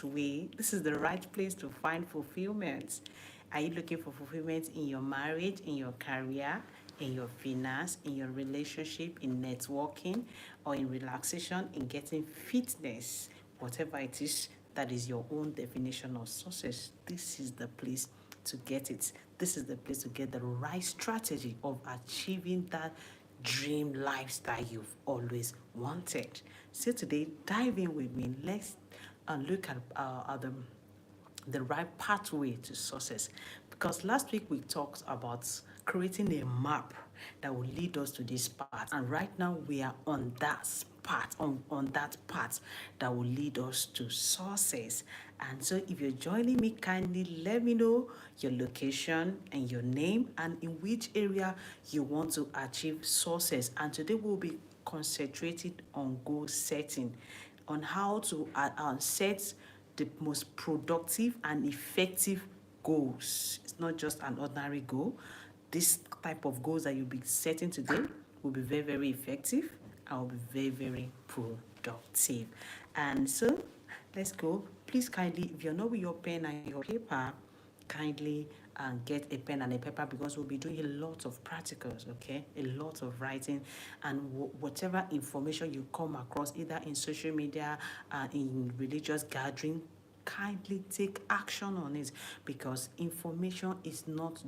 way, this is the right place to find fulfillment. Are you looking for fulfillment in your marriage, in your career, in your finance, in your relationship, in networking, or in relaxation, in getting fitness? Whatever it is that is your own definition of success, this is the place to get it. This is the place to get the right strategy of achieving that dream lifestyle you've always wanted. So today, dive in with me. Let's look at the right pathway to success. Because last week we talked about creating a map that will lead us to this path. And right now we are on that path, on that path that will lead us to success. And so if you're joining me, kindly let me know your location and your name and in which area you want to achieve success. And today we'll be concentrated on goal setting, on how to set the most productive and effective goals. It's not just an ordinary goal. This type of goals that you'll be setting today will be very, very effective and will be very, very productive. And so let's go. Please kindly, if you're not with your pen and your paper, kindly get a pen and a paper because we'll be doing a lot of practicals, okay? A lot of writing and whatever information you come across, either in social media, in religious gathering, kindly take action on it because knowledge is not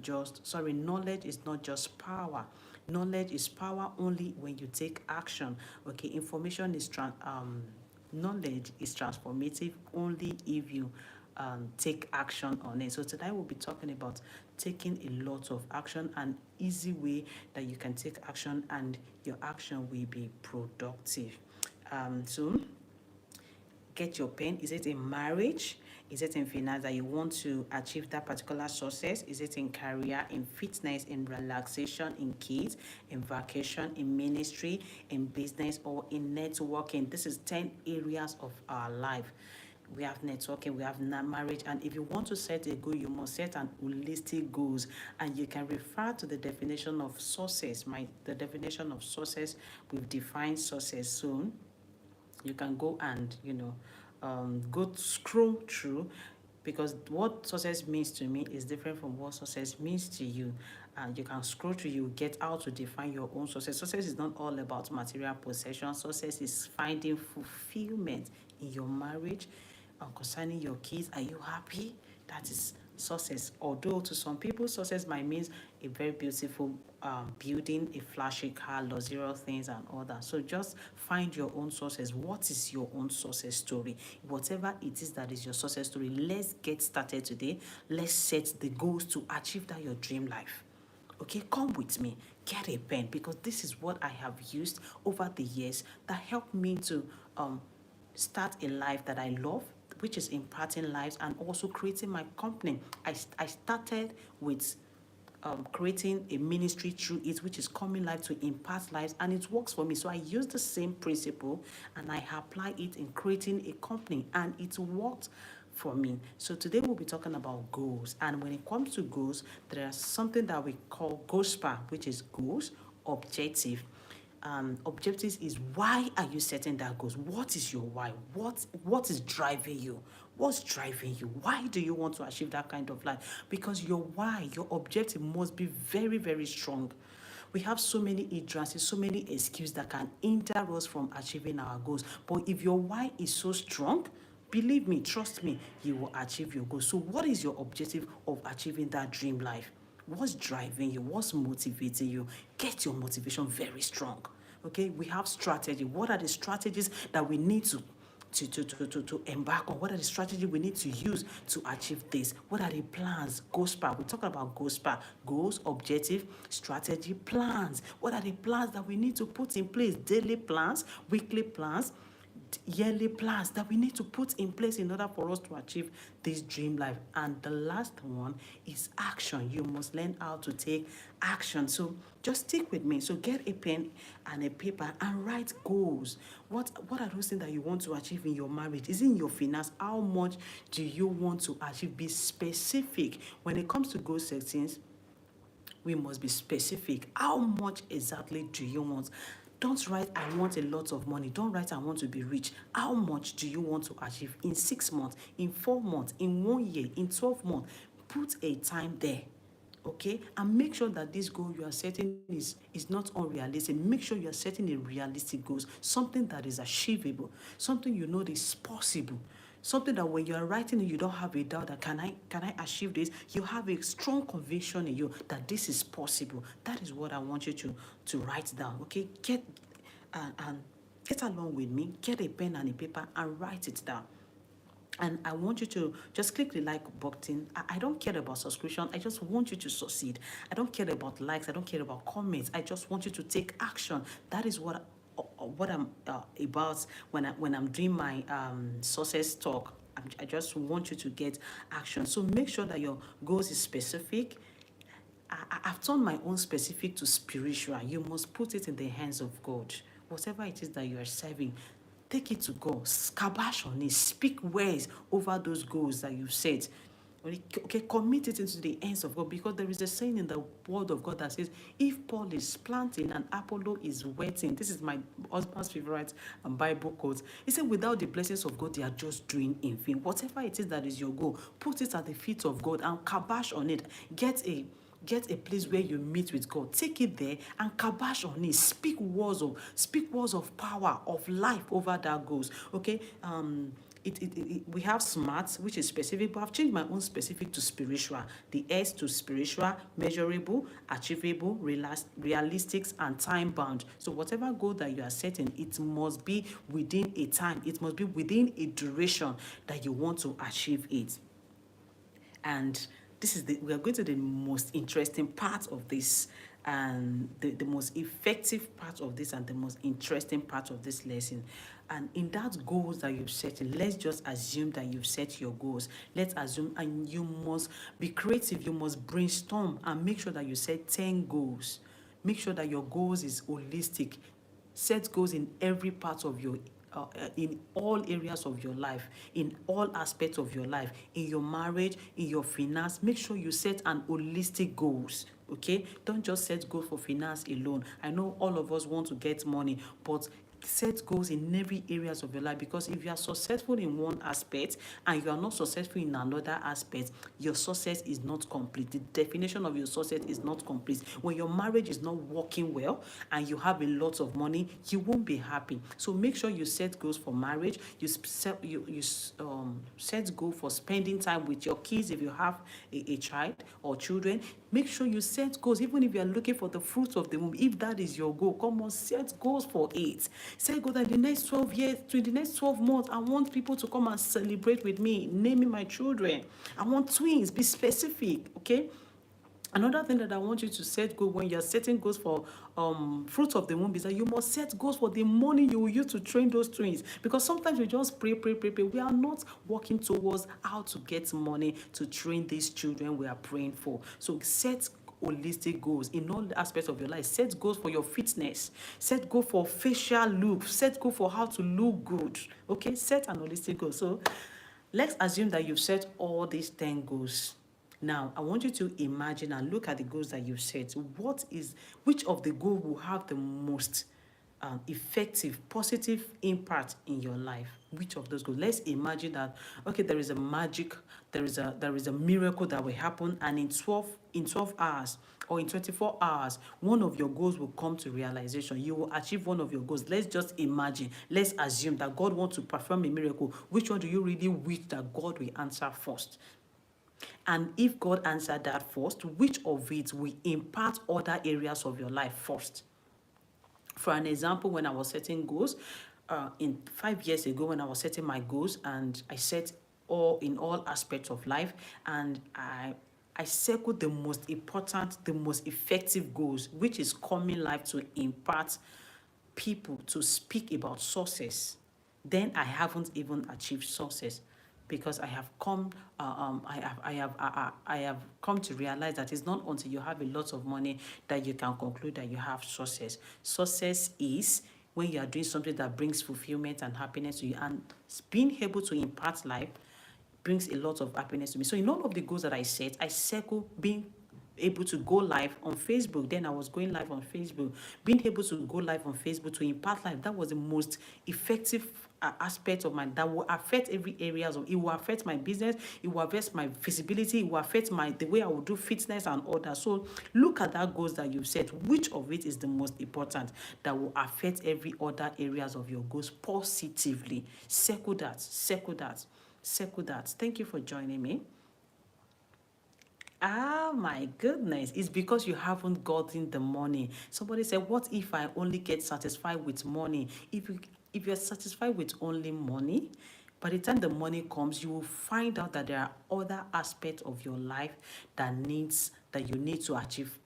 just power. Knowledge is power only when you take action, okay? Knowledge is transformative only if you take action on it. So today we'll be talking about taking a lot of action, an easy way that you can take action and your action will be productive. So get your pen. Is it in marriage? Is it in finance that you want to achieve that particular success? Is it in career, in fitness, in relaxation, in kids, in vacation, in ministry, in business, or in networking? This is 10 areas of our life. We have networking, we have marriage, and if you want to set a goal, you must set an holistic goals. And you can refer to the definition of success. The definition of success, we've defined success soon. You can go and go scroll through because what success means to me is different from what success means to you. And you can scroll through, you get how to define your own success. Success is not all about material possession. Success is finding fulfillment in your marriage, concerning your kids. Are you happy? That is success. Although to some people, success might mean a very beautiful building, a flashy car, luxurious things and all that. So just find your own success. What is your own success story? Whatever it is that is your success story, let's get started today. Let's set the goals to achieve that your dream life. Okay, come with me. Get a pen because this is what I have used over the years that helped me to start a life that I love, which is imparting lives and also creating my company. I started with creating a ministry through it, which is coming life to impart lives, and it works for me. So I use the same principle and I apply it in creating a company, and it worked for me. So today we'll be talking about goals, and when it comes to goals, there is something that we call GOSPA, which is goals, objective. Objectives is why are you setting that goals? What is your why? What is driving you? What's driving you? Why do you want to achieve that kind of life? Because your why, your objective must be very, very strong. We have so many hindrances, so many excuses that can hinder us from achieving our goals. But if your why is so strong, believe me, trust me, you will achieve your goals. So what is your objective of achieving that dream life? What's driving you? What's motivating you? Get your motivation very strong. Okay, we have strategy. What are the strategies that we need to embark on? What are the strategies we need to use to achieve this? What are the plans? GOSPA. We talk about GOSPA. Goals, objective, strategy, plans. What are the plans that we need to put in place? Daily plans, weekly plans, yearly plans that we need to put in place in order for us to achieve this dream life. And the last one is action. You must learn how to take action. So just stick with me. So get a pen and a paper and write goals. What are those things that you want to achieve in your marriage? Is it in your finance? How much do you want to achieve? Be specific. When it comes to goal settings, we must be specific. How much exactly do you want? Don't write, I want a lot of money. Don't write, I want to be rich. How much do you want to achieve in 6 months, in 4 months, in 1 year, in 12 months? Put a time there, okay? And make sure that this goal you are setting is not unrealistic. Make sure you are setting a realistic goals, something that is achievable, something you know is possible. Something that when you are writing it, you don't have a doubt that can I achieve this? You have a strong conviction in you that this is possible. That is what I want you to write down. Okay, and get along with me. Get a pen and a paper and write it down. And I want you to just click the like button. I don't care about subscription. I just want you to succeed. I don't care about likes. I don't care about comments. I just want you to take action. That is what I'm about when I'm doing my success talk. I just want you to get action. So make sure that your goals is specific. I've turned my own specific to spiritual. You must put it in the hands of God. Whatever it is that you are serving, take it to God. Scabash on it. Speak words over those goals that you've set. Okay, commit it into the hands of God, because there is a saying in the word of God that says, if Paul is planting and Apollo is waiting. This is my husband's favorite Bible quote. He said, without the blessings of God, they are just doing in vain. Whatever it is that is your goal, put it at the feet of God and kabash on it. Get a place where you meet with God. Take it there and kabash on it. Speak words of power, of life over that goals. Okay. We have smart, which is specific, but I've changed my own specific to spiritual. The S to spiritual, measurable, achievable, realistic, and time bound. So whatever goal that you are setting, it must be within a time. It must be within a duration that you want to achieve it. And we are going to the most interesting part of this, and the most effective part of this, and the most interesting part of this lesson. And in that goals that you've set, let's just assume that you've set your goals. Let's assume, and you must be creative. You must brainstorm and make sure that you set 10 goals. Make sure that your goals is holistic. Set goals in every part of your in all areas of your life, in all aspects of your life, in your marriage, in your finance. Make sure you set an holistic goals. Okay, don't just set goals for finance alone. I know all of us want to get money, but set goals in every areas of your life, because if you are successful in one aspect and you are not successful in another aspect, your success is not complete. The definition of your success is not complete. When your marriage is not working well and you have a lot of money, you won't be happy. So make sure you set goals for marriage. You set goal for spending time with your kids if you have a child or children. Make sure you set goals, even if you are looking for the fruits of the womb. If that is your goal, come on, set goals for it. Set goals that in the next 12 years, in the next 12 months, I want people to come and celebrate with me, naming my children. I want twins. Be specific, okay? Another thing that I want you to set goals when you're setting goals for fruits of the womb is that you must set goals for the money you will use to train those twins. Because sometimes we just pray. We are not working towards how to get money to train these children we are praying for. So set holistic goals in all aspects of your life. Set goals for your fitness. Set goal for facial look. Set goal for how to look good. Okay, set an holistic goal. So let's assume that you've set all these 10 goals. Now, I want you to imagine and look at the goals that you've set. Which of the goals will have the most effective, positive impact in your life? Which of those goals? Let's imagine that, okay, there is a miracle that will happen, and in 12 hours or in 24 hours, one of your goals will come to realization. You will achieve one of your goals. Let's just imagine, let's assume that God wants to perform a miracle. Which one do you really wish that God will answer first? And if God answered that first, which of it will impact other areas of your life first? For an example, when I was setting goals, in 5 years ago, when I was setting my goals, and I set in all aspects of life, and I circled the most important, the most effective goals, which is coming life to impact people, to speak about success. Then I haven't even achieved success, because I have come come to realize that it's not until you have a lot of money that you can conclude that you have success. Success is when you are doing something that brings fulfillment and happiness to you, and being able to impact life brings a lot of happiness to me. So in all of the goals that I set, I circle being able to go live on Facebook. Then I was going live on Facebook. Being able to go live on Facebook to impact life, that was the most effective aspect of my, that will affect every areas of, it will affect my business, it will affect my visibility, it will affect my, the way I will do fitness and all that. So look at that goals that you've set. Which of it is the most important that will affect every other areas of your goals positively? Circle that, circle that, circle that. Thank you for joining me. Ah, my goodness. It's because you haven't gotten the money. Somebody said, what if I only get satisfied with money? If you're satisfied with only money, by the time the money comes, you will find out that there are other aspects of your life that you need to achieve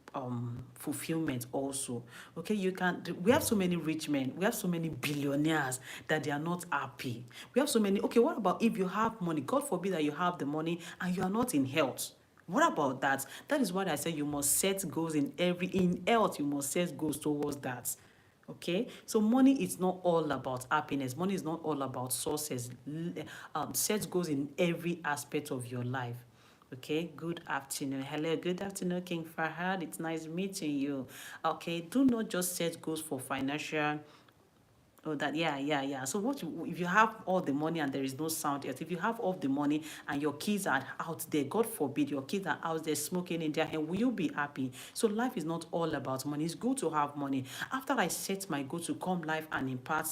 fulfillment also. Okay, we have so many rich men, we have so many billionaires that they are not happy. We have so many. Okay, what about if you have money? God forbid that you have the money and you are not in health. What about that? That is what I say. You must set goals in health. You must set goals towards that. Okay, so money is not all about happiness. Money is not all about sources. Set goals in every aspect of your life. Okay, good afternoon. Hello, good afternoon, King Fahad. It's nice meeting you. Okay, do not just set goals for financial. Oh, that, yeah. So if you have all the money and there is no sound yet, if you have all the money and your kids are out there, God forbid, your kids are out there smoking in their hand, will you be happy? So life is not all about money. It's good to have money. After I set my goal to come live and impart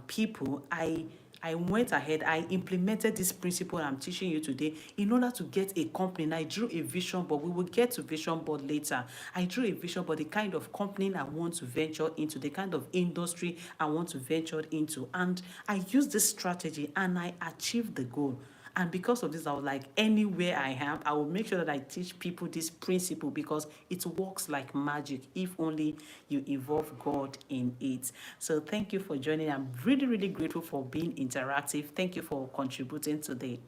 people, I went ahead, I implemented this principle I'm teaching you today in order to get a company. And I drew a vision board. We will get to vision board later. I drew a vision board, the kind of company I want to venture into, the kind of industry I want to venture into. And I used this strategy and I achieved the goal. And because of this, I was like, anywhere I am, I will make sure that I teach people this principle because it works like magic if only you involve God in it. So thank you for joining. I'm really, really grateful for being interactive. Thank you for contributing to the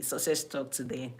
success talk today.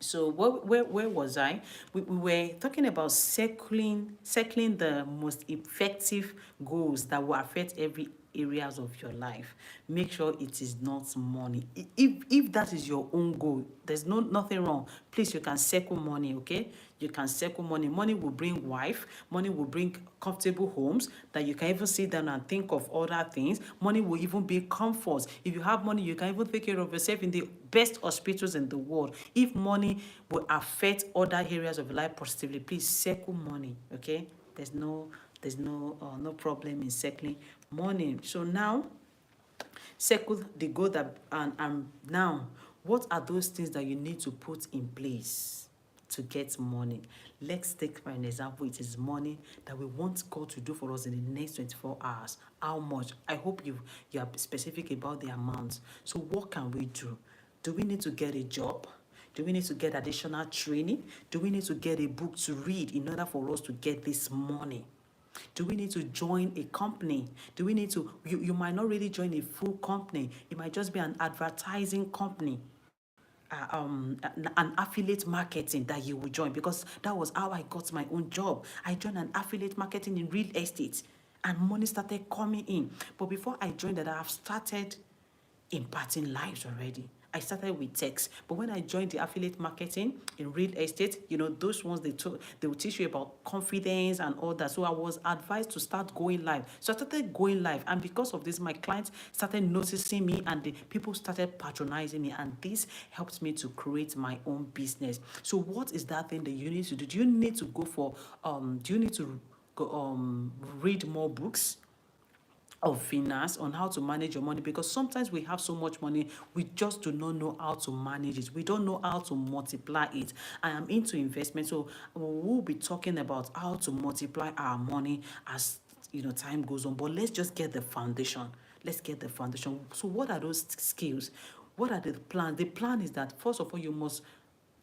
So where was I? We were talking about circling the most effective goals that will affect every areas of your life. Make sure it is not money. If that is your own goal, there's nothing wrong. Please, you can circle money, okay? You can circle money. Money will bring wife. Money will bring comfortable homes that you can even sit down and think of other things. Money will even be comfort. If you have money, you can even take care of yourself in the best hospitals in the world. If money will affect other areas of life positively, please circle money, okay? There's no problem in circling money. So now, circle the goal that, and now, what are those things that you need to put in place to get money? Let's take for an example. It is money that we want God to do for us in the next 24 hours. How much? I hope you are specific about the amount. So what can we do? Do we need to get a job? Do we need to get additional training? Do we need to get a book to read in order for us to get this money? Do we need to join a company? Do we need to, you might not really join a full company. It might just be an advertising company, an affiliate marketing that you will join, because that was how I got my own job. I joined an affiliate marketing in real estate and money started coming in. But before I joined that, I have started imparting lives already. I started with text, but when I joined the affiliate marketing in real estate, those ones they will teach you about confidence and all that. So I was advised to start going live. So I started going live, and because of this, my clients started noticing me, and the people started patronizing me, and this helped me to create my own business. So what is that thing that you need to do? Do you need to go for? Do you need to go, read more books of finance on how to manage your money? Because sometimes we have so much money, we just do not know how to manage it. We don't know how to multiply it. I am into investment, so we'll be talking about how to multiply our money as time goes on. But let's just get the foundation. Let's get the foundation. So what are those skills? What are the plans? The plan is that first of all, you must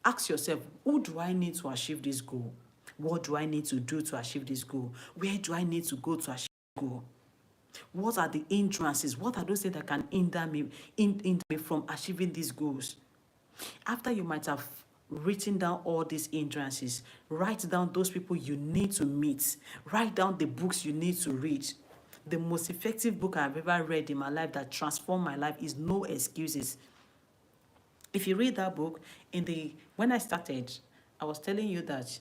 ask yourself, who do I need to achieve this goal? What do I need to do to achieve this goal? Where do I need to go to achieve this goal? What are the hindrances? What are those things that can hinder me from achieving these goals? After you might have written down all these hindrances, write down those people you need to meet. Write down the books you need to read. The most effective book I've ever read in my life that transformed my life is No Excuses. If you read that book, when I started, I was telling you that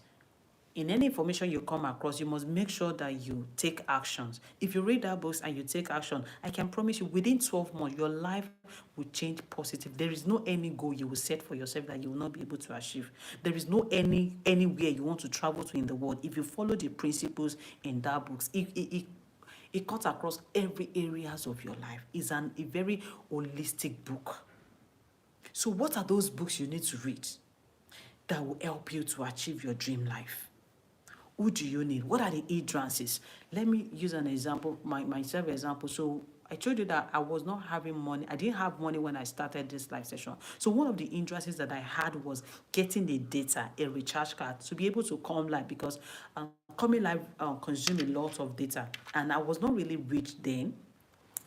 in any information you come across, you must make sure that you take actions. If you read that books and you take action, I can promise you within 12 months, your life will change positive. There is no any goal you will set for yourself that you will not be able to achieve. There is no anywhere you want to travel to in the world. If you follow the principles in that books, it cuts across every areas of your life. It's a very holistic book. So what are those books you need to read that will help you to achieve your dream life? Who do you need? What are the hindrances? Let me use an example, myself example. So I told you that I was not having money. I didn't have money when I started this live session. So one of the hindrances that I had was getting the data, a recharge card, to be able to come live, because coming live consume a lot of data, and I was not really rich then.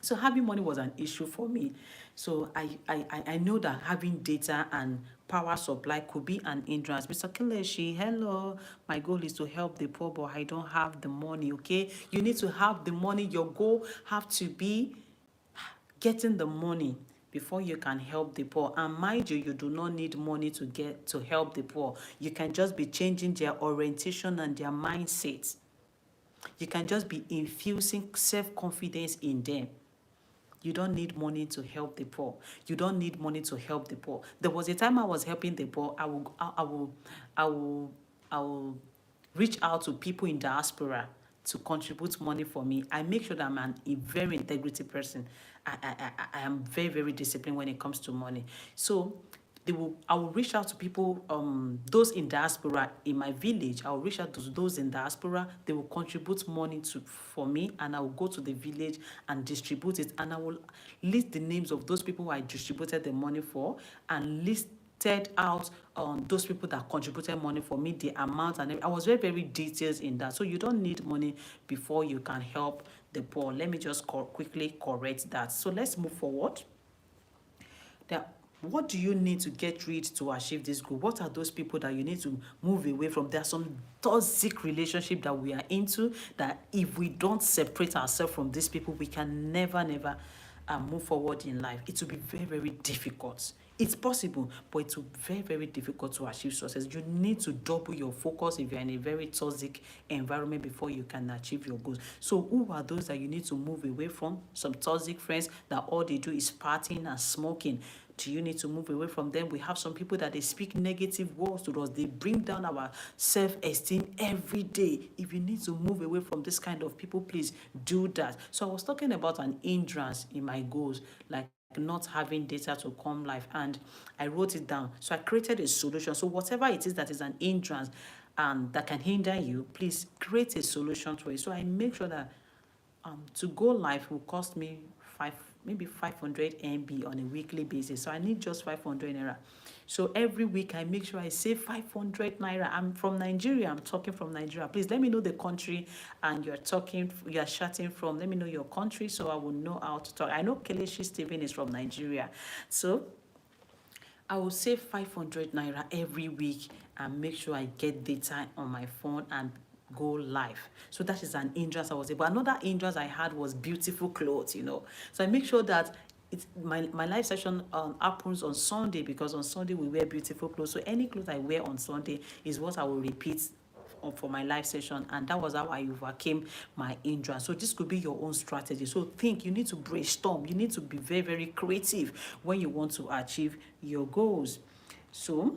So having money was an issue for me. So I know that having data and power supply could be an hindrance. Mr. Kileshi, hello. My goal is to help the poor, but I don't have the money, okay? You need to have the money. Your goal have to be getting the money before you can help the poor. And mind you, you do not need money to help the poor. You can just be changing their orientation and their mindset. You can just be infusing self-confidence in them. You don't need money to help the poor. You don't need money to help the poor. There was a time I was helping the poor. I will reach out to people in diaspora to contribute money for me. I make sure that I'm a very integrity person. I am very, very disciplined when it comes to money. So I will reach out to people, those in diaspora in my village. I will reach out to those in diaspora. They will contribute money for me, and I will go to the village and distribute it. And I will list the names of those people who I distributed the money for, and listed out those people that contributed money for me, the amount, and I was very, very detailed in that. So you don't need money before you can help the poor. Let me just quickly correct that. So let's move forward. What do you need to get rid to achieve this goal? What are those people that you need to move away from? There are some toxic relationships that we are into, that if we don't separate ourselves from these people, we can never move forward in life. It will be very, very difficult. It's possible, but it's very, very difficult to achieve success. You need to double your focus if you're in a very toxic environment before you can achieve your goals. So who are those that you need to move away from? Some toxic friends that all they do is partying and smoking. Do you need to move away from them? We have some people that they speak negative words to us. They bring down our self-esteem every day. If you need to move away from this kind of people, please do that. So I was talking about an hindrance in my goals, like not having data to come live, and I wrote it down. So I created a solution. So whatever it is that is an hindrance that can hinder you, please create a solution to it. So I make sure that to go live will cost me maybe 500 MB on a weekly basis. So I need just 500 naira. So every week I make sure I save 500 naira. I'm from Nigeria. I'm talking from Nigeria. Please let me know the country and you're chatting from. Let me know your country so I will know how to talk. I know Kelechi Stephen is from Nigeria. So I will save 500 naira every week and make sure I get data on my phone and go live. So that is an hindrance I was able. Another hindrance I had was beautiful clothes, So I make sure that my live session happens on Sunday, because on Sunday we wear beautiful clothes. So any clothes I wear on Sunday is what I will repeat for my live session, and that was how I overcame my hindrance. So this could be your own strategy. So you need to brainstorm. You need to be very, very creative when you want to achieve your goals. So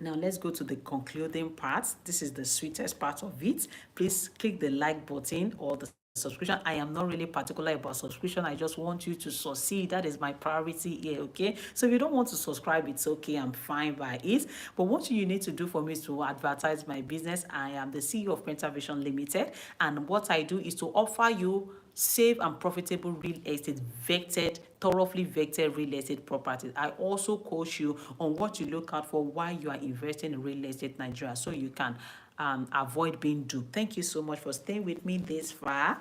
now let's go to the concluding part. This is the sweetest part of it. Please click the like button or the subscription. I am not really particular about subscription. I just want you to succeed. That is my priority here, okay? So if you don't want to subscribe, it's okay. I'm fine by it. But what you need to do for me is to advertise my business. I am the CEO of Pentavision Limited, and what I do is to offer you safe and profitable real estate thoroughly vetted real estate properties. I also coach you on what you look out for while you are investing in real estate Nigeria, so you can avoid being duped. Thank you so much for staying with me this far.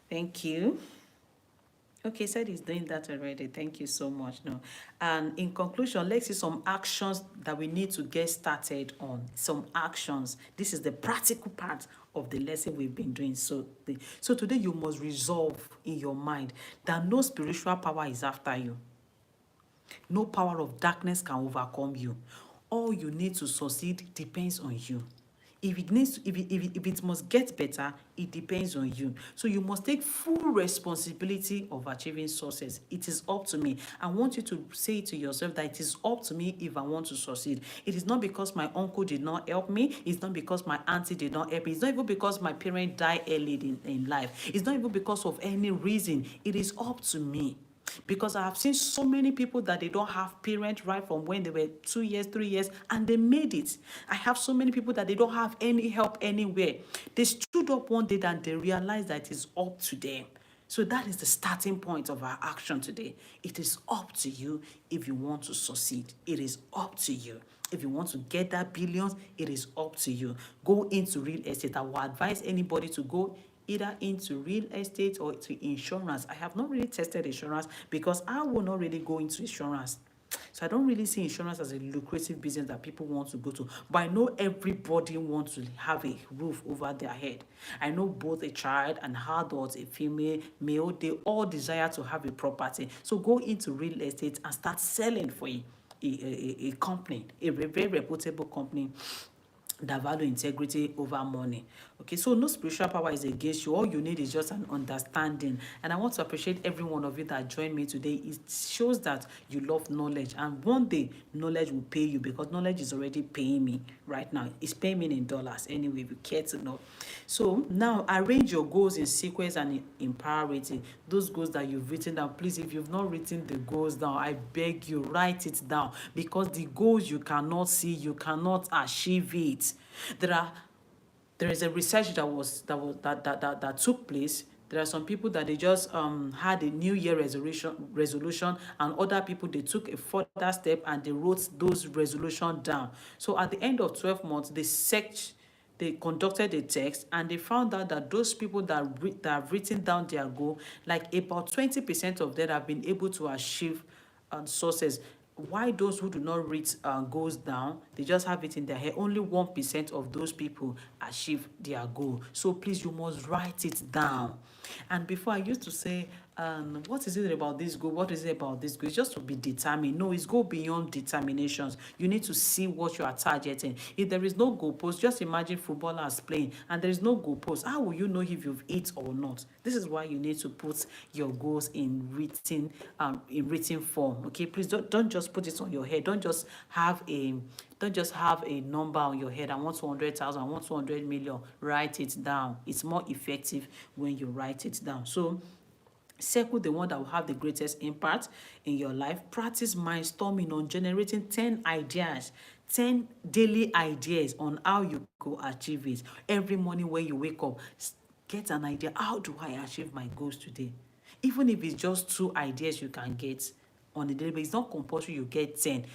Thank you. Okay, said he's doing that already. Thank you so much. No, and in conclusion, let's see some actions that we need to get started on. Some actions. This is the practical part of the lesson we've been doing. So today you must resolve in your mind that no spiritual power is after you. No power of darkness can overcome you. All you need to succeed depends on you. If it must get better, it depends on you. So you must take full responsibility of achieving success. It is up to me. I want you to say to yourself that it is up to me if I want to succeed. It is not because my uncle did not help me. It's not because my auntie did not help me. It's not even because my parent died early in life. It's not even because of any reason. It is up to me. Because I have seen so many people that they don't have parents right from when they were 2 years, 3 years, and they made it. I have so many people that they don't have any help anywhere. They stood up one day and they realized that it is up to them. So that is the starting point of our action today. It is up to you if you want to succeed. It is up to you. If you want to get that billions, it is up to you. Go into real estate. I will advise anybody to go either into real estate or to insurance. I have not really tested insurance because I will not really go into insurance. So I don't really see insurance as a lucrative business that people want to go to. But I know everybody wants to have a roof over their head. I know both a child and adult, a female, male, they all desire to have a property. So go into real estate and start selling for a company, a very reputable company that value integrity over money. Okay, so no spiritual power is against you. All you need is just an understanding. And I want to appreciate every one of you that joined me today. It shows that you love knowledge. And one day, knowledge will pay you because knowledge is already paying me right now. It's paying me in dollars anyway, if you care to know. So now, arrange your goals in sequence and in priority. Those goals that you've written down, please, if you've not written the goals down, I beg you, write it down. Because the goals you cannot see, you cannot achieve it. There is a research that took place. There are some people that they just had a New Year resolution, and other people they took a further step and they wrote those resolutions down. So at the end of 12 months, they conducted a test and they found out that those people that have written down their goal, like about 20% of them have been able to achieve success. Why those who do not read goals down, they just have it in their head, only 1% of those people achieve their goal. So please, you must write it down. And before, I used to say, what is it about this goal? What is it about this goal? It's just to be determined. No, it's go beyond determinations. You need to see what you are targeting. If there is no goal post, just imagine footballers playing and there is no goal post. How will you know if you've hit or not? This is why you need to put your goals in written form. Okay, please don't just put it on your head. Don't just have a number on your head. I want 200,000, I want 200 million. Write it down. It's more effective when you write it down. So circle the one that will have the greatest impact in your life. Practice mindstorming on generating 10 ideas, 10 daily ideas on how you go achieve it. Every morning when you wake up, get an idea. How do I achieve my goals today? Even if it's just 2 ideas you can get on a daily basis, it's not compulsory you get 10.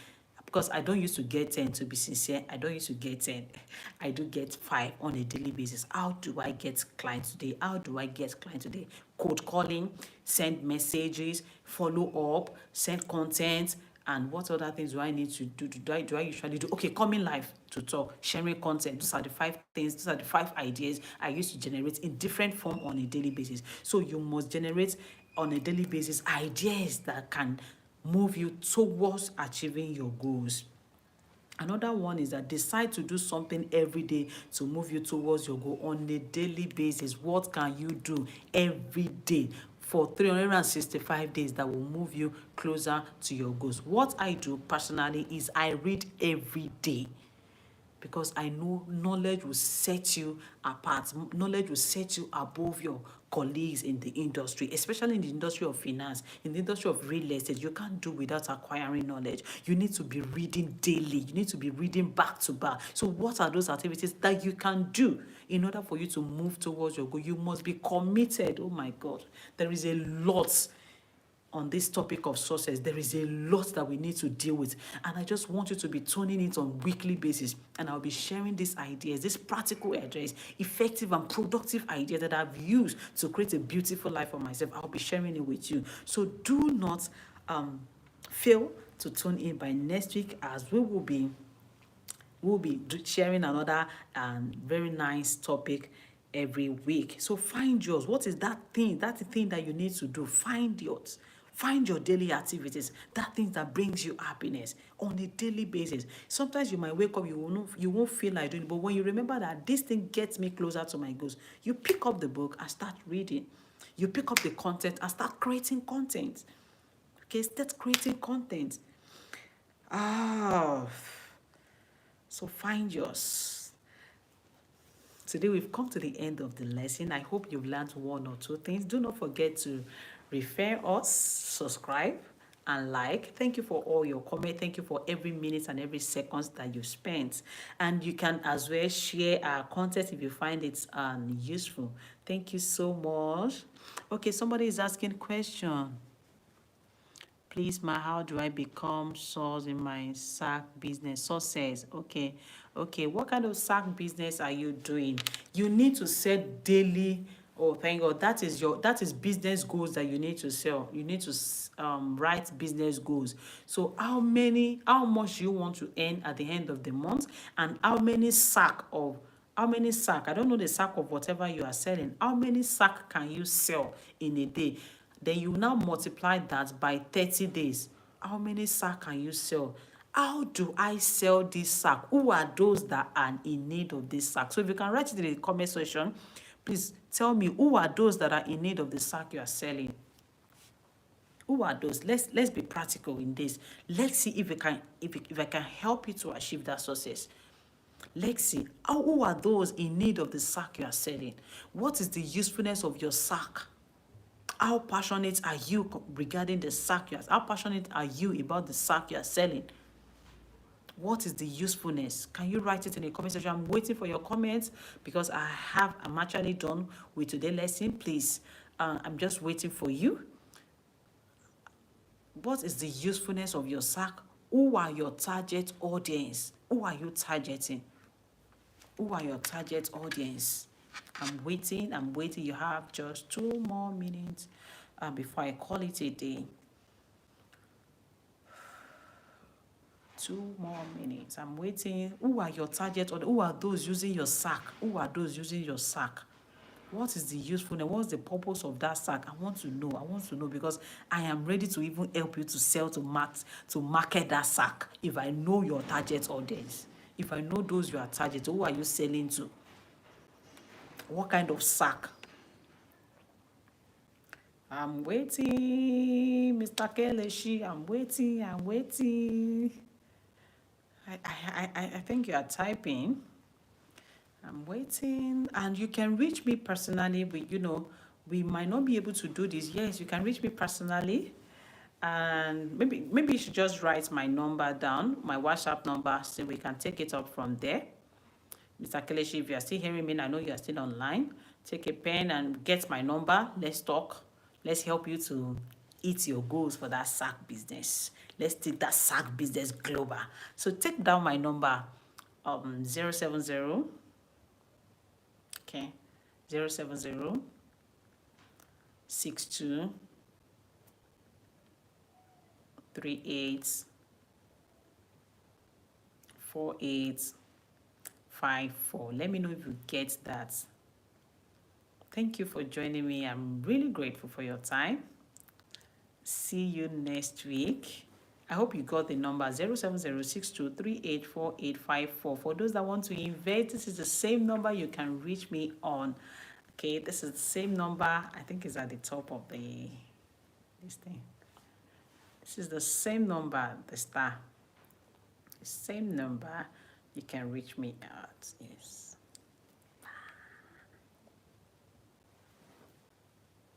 Because I don't used to get 10, to be sincere. I don't used to get 10. I do get 5 on a daily basis. How do I get clients today? How do I get clients today? Cold calling, send messages, follow up, send content, and what other things do I need to do? Do I usually do? Okay, coming live to talk, sharing content. Those are the 5 things. Those are the 5 ideas I used to generate in different form on a daily basis. So you must generate on a daily basis ideas that can move you towards achieving your goals. Another one is that decide to do something every day to move you towards your goal on a daily basis. What can you do every day for 365 days that will move you closer to your goals? What I do personally is I read every day, because I know knowledge will set you apart. Knowledge will set you above your colleagues in the industry, especially in the industry of finance, in the industry of real estate. You can't do without acquiring knowledge. You need to be reading daily. You need to be reading back to back. So what are those activities that you can do in order for you to move towards your goal? You must be committed. Oh my God, there is a lot on this topic of success. There is a lot that we need to deal with, and I just want you to be tuning it on weekly basis, and I'll be sharing these ideas, these practical ideas, effective and productive ideas that I've used to create a beautiful life for myself. I'll be sharing it with you. So do not fail to tune in by next week, as we'll be sharing another very nice topic every week. So find yours. What is that thing that you need to do? Find yours. Find your daily activities, that thing that brings you happiness on a daily basis. Sometimes you might wake up, you won't feel like doing it, but when you remember that this thing gets me closer to my goals, you pick up the book and start reading. You pick up the content and start creating content. Okay, start creating content. Ah, so find yours. Today we've come to the end of the lesson. I hope you've learned one or two things. Do not forget to refer us, subscribe, and like. Thank you for all your comments. Thank you for every minute and every seconds that you spent. And you can as well share our content if you find it useful. Thank you so much. Okay, somebody is asking question. Please, ma, how do I become source in my sack business? Success. Okay. Okay. What kind of sack business are you doing? You need to set daily. Oh, thank God. That is business goals that you need to sell. You need to write business goals. So how much you want to earn at the end of the month, and how many sack, I don't know the sack of whatever you are selling. How many sack can you sell in a day? Then you now multiply that by 30 days. How many sack can you sell? How do I sell this sack? Who are those that are in need of this sack? So if you can write it in the comment section, please tell me who are those that are in need of the sack you are selling. Who are those? Let's be practical in this. Let's see if I can help you to achieve that success. Let's see. Who are those in need of the sack you are selling? What is the usefulness of your sack? How passionate are you regarding the sack you are? How passionate are you about the sack you are selling? What is the usefulness? Can you write it in the comment section? I'm waiting for your comments because I'm actually done with today's lesson. Please, I'm just waiting for you. What is the usefulness of your sack? Who are your target audience? Who are you targeting? Who are your target audience? I'm waiting. You have just 2 more minutes before I call it a day. 2 more minutes. I'm waiting. Who are your target audience? Who are those using your sack? Who are those using your sack? What is the usefulness? What's the purpose of that sack? I want to know because I am ready to even help you to sell, to market that sack. If I know your target audience, if I know those you are targeting, who are you selling to? What kind of sack? I'm waiting, Mr. Kelechi. I'm waiting. I think you are typing. I'm waiting. And you can reach me personally. We might not be able to do this. Yes, you can reach me personally. And maybe you should just write my number down, my WhatsApp number, so we can take it up from there. Mr. Kelechi, if you are still hearing me, I know you are still online. Take a pen and get my number. Let's talk. Let's help you to hit your goals for that sack business. Let's take that sack business global. So take down my number, 070. Okay, 070 62 38 48 54. Let me know if you get that. Thank you for joining me. I'm really grateful for your time. See you next week. I hope you got the number 07062384854. For those that want to invest, this is the same number you can reach me on. Okay, this is the same number. I think it's at the top of this thing. This is the same number, the star. The same number you can reach me at. Yes.